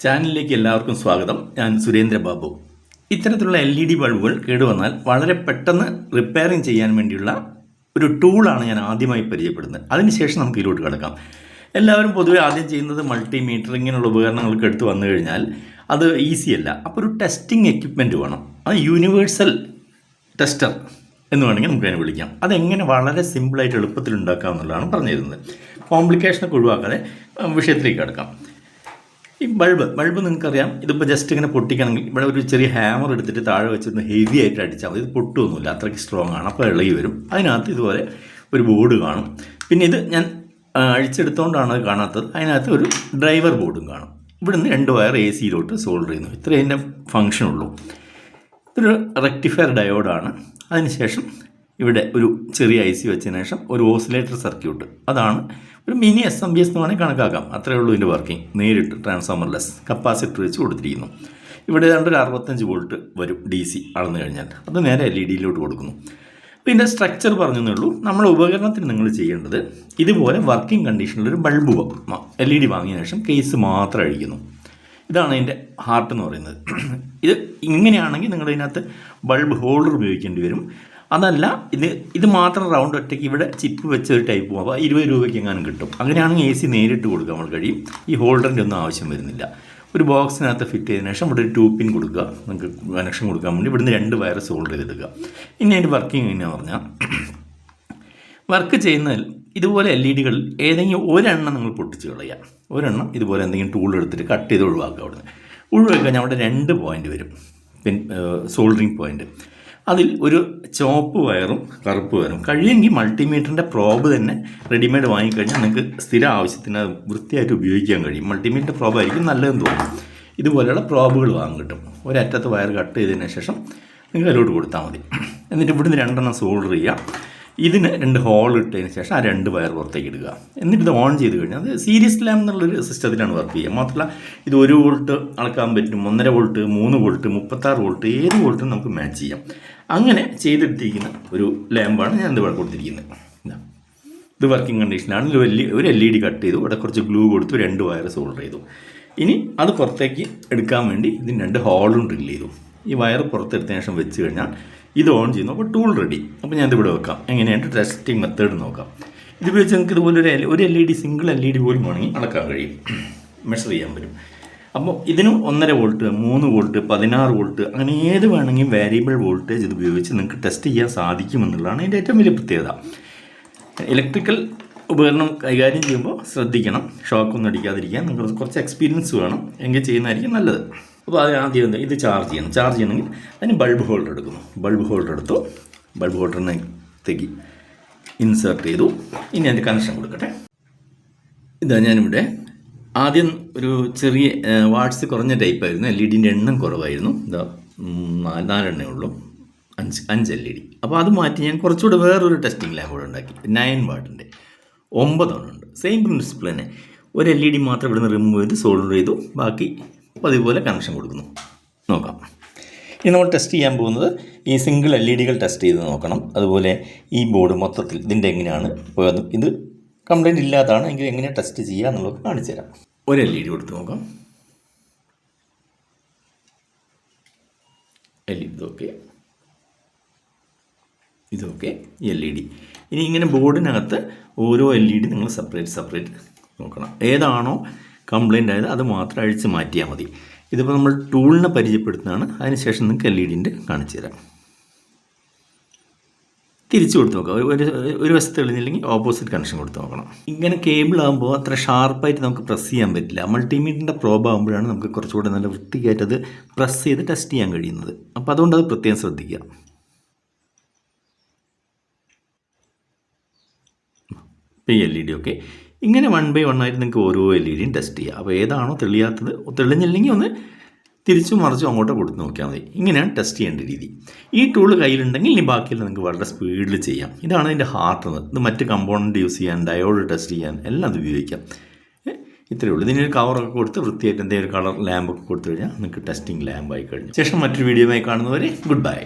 ചാനലിലേക്ക് എല്ലാവർക്കും സ്വാഗതം. ഞാൻ സുരേന്ദ്ര ബാബു. ഇത്തരത്തിലുള്ള LED ബൾബുകൾ കേടുവന്നാൽ വളരെ പെട്ടെന്ന് റിപ്പയറിങ് ചെയ്യാൻ വേണ്ടിയുള്ള ഒരു ടൂളാണ് ഞാൻ ആദ്യമായി പരിചയപ്പെടുന്നത്. അതിനുശേഷം നമുക്ക് ഇതിലോട്ട് കിടക്കാം. എല്ലാവരും പൊതുവെ ആദ്യം ചെയ്യുന്നത് മൾട്ടിമീറ്റർ ഇങ്ങനെയുള്ള ഉപകരണങ്ങൾക്ക് എടുത്ത് വന്നു കഴിഞ്ഞാൽ അത് ഈസിയല്ല. അപ്പോൾ ഒരു ടെസ്റ്റിംഗ് എക്യുപ്മെൻറ്റ് വേണം. അത് യൂണിവേഴ്സൽ ടെസ്റ്റർ എന്ന് വേണമെങ്കിൽ നമുക്കതിനെ വിളിക്കാം. അതെങ്ങനെ വളരെ സിമ്പിളായിട്ട് എളുപ്പത്തിൽ ഉണ്ടാക്കാം എന്നുള്ളതാണ് പറഞ്ഞു തരുന്നത്. കോംപ്ലിക്കേഷനൊക്കെ ഒഴിവാക്കാതെ വിഷയത്തിലേക്ക് കിടക്കാം. ഈ ബൾബ് നിങ്ങൾക്കറിയാം, ഇതിപ്പോൾ ജസ്റ്റ് ഇങ്ങനെ പൊട്ടിക്കണമെങ്കിൽ ഇവിടെ ഒരു ചെറിയ ഹാമർ എടുത്തിട്ട് താഴെ വെച്ചിട്ട് ഹെവി ആയിട്ട് അടിച്ചാൽ മതി. ഇത് പൊട്ടുമൊന്നുമില്ല, അത്രയ്ക്ക് സ്ട്രോങ് ആണ്. അപ്പോൾ ഇളകി വരും. അതിനകത്ത് ഇതുപോലെ ഒരു ബോർഡ് കാണും. പിന്നെ ഇത് ഞാൻ അഴിച്ചെടുത്തുകൊണ്ടാണ് അത് കാണാത്തത്. അതിനകത്ത് ഒരു ഡ്രൈവർ ബോർഡും കാണും. ഇവിടുന്ന് 2 വയർ AC-യിലോട്ട് സോൾഡർ ചെയ്യുന്നു. ഇത്രയും അതിൻ്റെ ഫങ്ഷനുള്ളൂ. ഇതൊരു റെക്ടിഫയർ ഡയോഡാണ്. അതിനുശേഷം ഇവിടെ ഒരു ചെറിയ IC വെച്ചതിന് ശേഷം ഒരു ഓസിലേറ്റർ സർക്യൂട്ട്, അതാണ് ഒരു മിനി SMPS എന്ന് വേണമെങ്കിൽ കണക്കാക്കാം. അത്രയേ ഉള്ളൂ ഇതിൻ്റെ വർക്കിംഗ്. നേരിട്ട് ട്രാൻസ്ഫോമർലെസ് കപ്പാസിറ്റർ വെച്ച് കൊടുത്തിരിക്കുന്നു. ഇവിടെ ഏതാണ്ട് ഒരു 65 വോൾട്ട് വരും DC അളന്നു കഴിഞ്ഞാൽ. അത് നേരെ LED-യിലോട്ട് കൊടുക്കുന്നു. പിന്നെ സ്ട്രക്ചർ പറഞ്ഞതേ ഉള്ളൂ. നമ്മുടെ ഉപകരണത്തിന് നിങ്ങൾ ചെയ്യേണ്ടത് ഇതുപോലെ വർക്കിംഗ് കണ്ടീഷനിലൊരു ബൾബ് LED വാങ്ങിയ ശേഷം കേസ് മാത്രം അഴിക്കുന്നു. ഇതാണ് അതിൻ്റെ ഹാർട്ട് എന്ന് പറയുന്നത്. ഇത് ഇങ്ങനെയാണെങ്കിൽ നിങ്ങൾ ഇതിനകത്ത് ബൾബ് ഹോൾഡർ ഉപയോഗിക്കേണ്ടി വരും. അതല്ല, ഇത് മാത്രം റൗണ്ട് ഒറ്റയ്ക്ക് ഇവിടെ ചിപ്പ് വെച്ച ഒരു ടൈപ്പ് പോകും. അപ്പോൾ 20 രൂപയ്ക്ക് എങ്ങാനും കിട്ടും. അങ്ങനെയാണെങ്കിൽ AC നേരിട്ട് കൊടുക്കാൻ നമ്മൾ കഴിയും. ഈ ഹോൾഡറിൻ്റെ ഒന്നും ആവശ്യം വരുന്നില്ല. ഒരു ബോക്സിനകത്ത് ഫിറ്റ് ചെയ്തതിനു ശേഷം ഇവിടെ ഒരു 2 പിൻ കൊടുക്കുക. നിങ്ങൾക്ക് കണക്ഷൻ കൊടുക്കാൻ വേണ്ടി ഇവിടുന്ന് 2 വയർ സോൾഡർ ചെയ്തെടുക്കുക. ഇനി അതിൻ്റെ വർക്കിംഗ് എങ്ങനെയാണെന്ന് പറഞ്ഞാൽ, വർക്ക് ചെയ്യുന്നതിൽ ഇതുപോലെ LED-കൾ ഏതെങ്കിലും ഒരെണ്ണം നിങ്ങൾ പൊട്ടിച്ച് കളയുക. ഒരെണ്ണം ഇതുപോലെ എന്തെങ്കിലും ടൂൾ എടുത്തിട്ട് കട്ട് ചെയ്ത് ഒഴിവാക്കുക. ഒഴിവാക്കി കഴിഞ്ഞാൽ അവിടെ 2 പോയിൻ്റ് വരും, സോൾഡറിങ് പോയിൻ്റ്. അതിൽ ഒരു ചുവപ്പ് വയറും കറുപ്പ് വയറും. കഴിയുമെങ്കിൽ മൾട്ടിമീറ്ററിൻ്റെ പ്രോബ് തന്നെ റെഡിമെയ്ഡ് വാങ്ങിക്കഴിഞ്ഞാൽ നിങ്ങൾക്ക് സ്ഥിര ആവശ്യത്തിന് വൃത്തിയായിട്ട് ഉപയോഗിക്കാൻ കഴിയും. മൾട്ടിമീറ്ററിൻ്റെ പ്രോബായിരിക്കും നല്ലതെന്ന് തോന്നും. ഇതുപോലെയുള്ള പ്രോബുകൾ വാങ്ങും കിട്ടും. ഒരറ്റത്ത് വയർ കട്ട് ചെയ്തതിന് ശേഷം നിങ്ങൾ അതിലോട്ട് കൊടുത്താൽ മതി. എന്നിട്ട് ഇവിടുന്ന് 2 സോൾഡർ ചെയ്യുക. ഇതിന് 2 ഹോൾ ഇട്ടതിന് ശേഷം ആ 2 വയർ പുറത്തേക്ക് ഇടുക. എന്നിട്ട് ഇത് ഓൺ ചെയ്ത് കഴിഞ്ഞാൽ അത് സീരീസ് ലാമ്പ് എന്നുള്ളൊരു സിസ്റ്റത്തിലാണ് വർക്ക് ചെയ്യുക. മാത്രമല്ല ഇത് 1 വോൾട്ട് അളക്കാൻ പറ്റും, 1.5 വോൾട്ട്, 3 വോൾട്ട്, 36 വോൾട്ട്, ഏത് വോൾട്ടും നമുക്ക് മാച്ച് ചെയ്യാം. അങ്ങനെ ചെയ്തെടുത്തിരിക്കുന്ന ഒരു ലാമ്പാണ് ഞാൻ ഇവിടെ കൊടുത്തിരിക്കുന്നത്. ഇത് വർക്കിംഗ് കണ്ടീഷനാണ്. ഒരു LED കട്ട് ചെയ്തു, ഇവിടെ കുറച്ച് ഗ്ലൂ കൊടുത്തു, 2 വയർ സോൾഡർ ചെയ്തു. ഇനി അത് പുറത്തേക്ക് എടുക്കാൻ വേണ്ടി ഇതിന് 2 ഹോളും ഡ്രിൽ ചെയ്തു. ഈ വയർ പുറത്തെടുത്തതിന് ശേഷം വെച്ച് കഴിഞ്ഞാൽ ഇത് ഓൺ ചെയ്യുന്നു. അപ്പോൾ ടൂൾ റെഡി. അപ്പോൾ ഞാൻ ഇതിവിടെ വെക്കാം. എങ്ങനെയായിട്ട് ടെസ്റ്റിംഗ് മെത്തേഡ് നോക്കാം. ഇത് ഉപയോഗിച്ച് നിങ്ങൾക്ക് ഇതുപോലെ ഒരു LED, സിംഗിൾ LED പോലും വേണമെങ്കിൽ അളക്കാൻ കഴിയും, മെഷർ ചെയ്യാൻ പറ്റും. അപ്പോൾ ഇതിനും 1.5 വോൾട്ട്, 3 വോൾട്ട്, 16 വോൾട്ട്, അങ്ങനെ ഏത് വേണമെങ്കിലും വേരിയബിൾ വോൾട്ടേജ് ഇത് ഉപയോഗിച്ച് നിങ്ങൾക്ക് ടെസ്റ്റ് ചെയ്യാൻ സാധിക്കുമെന്നുള്ളതാണ് ഇതിൻ്റെ ഏറ്റവും വലിയ പ്രത്യേകത. ഇലക്ട്രിക്കൽ ഉപകരണം കൈകാര്യം ചെയ്യുമ്പോൾ ശ്രദ്ധിക്കണം, ഷോക്കൊന്നും അടിക്കാതിരിക്കാൻ. നിങ്ങൾക്ക് കുറച്ച് എക്സ്പീരിയൻസ് വേണം, എങ്കിൽ ചെയ്യുന്നതായിരിക്കും നല്ലത്. അപ്പോൾ അത് ആദ്യം ഇത് ചാർജ് ചെയ്യണമെങ്കിൽ അതിന് ബൾബ് ഹോൾഡർ എടുക്കുന്നു. ബൾബ് ഹോൾഡർ എടുത്തു, ബൾബ് ഹോൾഡറിനകത്തേക്ക് ഇൻസേർട്ട് ചെയ്തു. ഇനി അതിൻ്റെ കണക്ഷൻ കൊടുക്കട്ടെ. ഇതാ ഞാനിവിടെ ആദ്യം ഒരു ചെറിയ വാട്ട്സ് കുറഞ്ഞ ടൈപ്പായിരുന്നു. LED-ൻ്റെ എണ്ണം കുറവായിരുന്നു. ഇതാ 4 ഉള്ളൂ, 5 LED. അപ്പോൾ അത് മാറ്റി ഞാൻ കുറച്ചുകൂടെ വേറൊരു ടെസ്റ്റിംഗ് ലാമ്പ് കൂടെ ഉണ്ടാക്കി. 9 വാട്ടിൻ്റെ 9 ഉണ്ട്. സെയിം പ്രിൻസിപ്പിൾ തന്നെ. ഒരു LED മാത്രം ഇവിടുന്ന് റിമൂവ് ചെയ്ത് സോൾഡർ ചെയ്തു. ബാക്കി അതുപോലെ കണക്ഷൻ കൊടുക്കുന്നു. നോക്കാം. ഇനി നമ്മൾ ടെസ്റ്റ് ചെയ്യാൻ പോകുന്നത് ഈ സിംഗിൾ LED-കൾ ടെസ്റ്റ് ചെയ്ത് നോക്കണം. അതുപോലെ ഈ ബോർഡ് മൊത്തത്തിൽ ഇതിൻ്റെ എങ്ങനെയാണ് പോയത്, ഇത് കംപ്ലൈൻറ്റ് ഇല്ലാത്തതാണ് എങ്കിൽ എങ്ങനെ ടെസ്റ്റ് ചെയ്യുക എന്നുള്ളത് കാണിച്ചു തരാം. ഒരു LED കൊടുത്ത് നോക്കാം. LED ഇതൊക്കെ ഈ LED. ഇനി ഇങ്ങനെ ബോർഡിനകത്ത് ഓരോ LED നിങ്ങൾ സെപ്പറേറ്റ് നോക്കണം. ഏതാണോ കംപ്ലൈൻ്റ് ആയത് അത് മാത്രം അഴിച്ച് മാറ്റിയാൽ മതി. ഇതിപ്പോൾ നമ്മൾ ടൂളിനെ പരിചയപ്പെടുത്തുന്നതാണ്. അതിനുശേഷം നിങ്ങൾക്ക് LED-ൻ്റെ കാണിച്ചു തരാം. തിരിച്ചു കൊടുത്ത് നോക്കാം. ഒരു വശത്ത് തെളിഞ്ഞില്ലെങ്കിൽ ഓപ്പോസിറ്റ് കണക്ഷൻ കൊടുത്ത് നോക്കണം. ഇങ്ങനെ കേബിൾ ആകുമ്പോൾ അത്ര ഷാർപ്പായിട്ട് നമുക്ക് പ്രസ് ചെയ്യാൻ പറ്റില്ല. മൾട്ടിമീറ്ററിൻ്റെ പ്രോബ് ആകുമ്പോഴാണ് നമുക്ക് കുറച്ചുകൂടെ നല്ല വൃത്തിയായിട്ടത് പ്രസ് ചെയ്ത് ടെസ്റ്റ് ചെയ്യാൻ കഴിയുന്നത്. അപ്പോൾ അതുകൊണ്ട് അത് പ്രത്യേകം ശ്രദ്ധിക്കുക. ഇപ്പോൾ ഈ LED ഒക്കെ ഇങ്ങനെ 1 by 1 ആയിട്ട് നിങ്ങൾക്ക് ഓരോ LED-യും ടെസ്റ്റ് ചെയ്യുക. അപ്പോൾ ഏതാണോ തെളിയാത്തത്, തെളിഞ്ഞില്ലെങ്കിൽ ഒന്ന് തിരിച്ചും മറിച്ചും അങ്ങോട്ട് കൊടുത്ത് നോക്കിയാൽ മതി. ഇങ്ങനെയാണ് ടെസ്റ്റ് ചെയ്യേണ്ട രീതി. ഈ ടൂൾ കയ്യിലുണ്ടെങ്കിൽ ഇനി ബാക്കിയെല്ലാം നിങ്ങൾക്ക് വളരെ സ്പീഡിൽ ചെയ്യാം. ഇതാണ് ഇതിൻ്റെ ഹാർട്ട്. ഇത് മറ്റ് കമ്പോണൻറ്റ് യൂസ് ചെയ്യാൻ, ഡയോഡ് ടെസ്റ്റ് ചെയ്യാൻ എല്ലാം അത് ഉപയോഗിക്കാം. ഇത്രയേ ഉള്ളൂ. ഇതിനൊരു കവറൊക്കെ കൊടുത്ത് വൃത്തിയായിട്ട് എന്തെങ്കിലും കളർ ലാമ്പൊക്കെ കൊടുത്തു കഴിഞ്ഞാൽ നിങ്ങൾക്ക് ടെസ്റ്റിംഗ് ലാമ്പായി കഴിഞ്ഞു. ശേഷം മറ്റൊരു വീഡിയോയുമായി കാണുന്നവരെ ഗുഡ് ബൈ.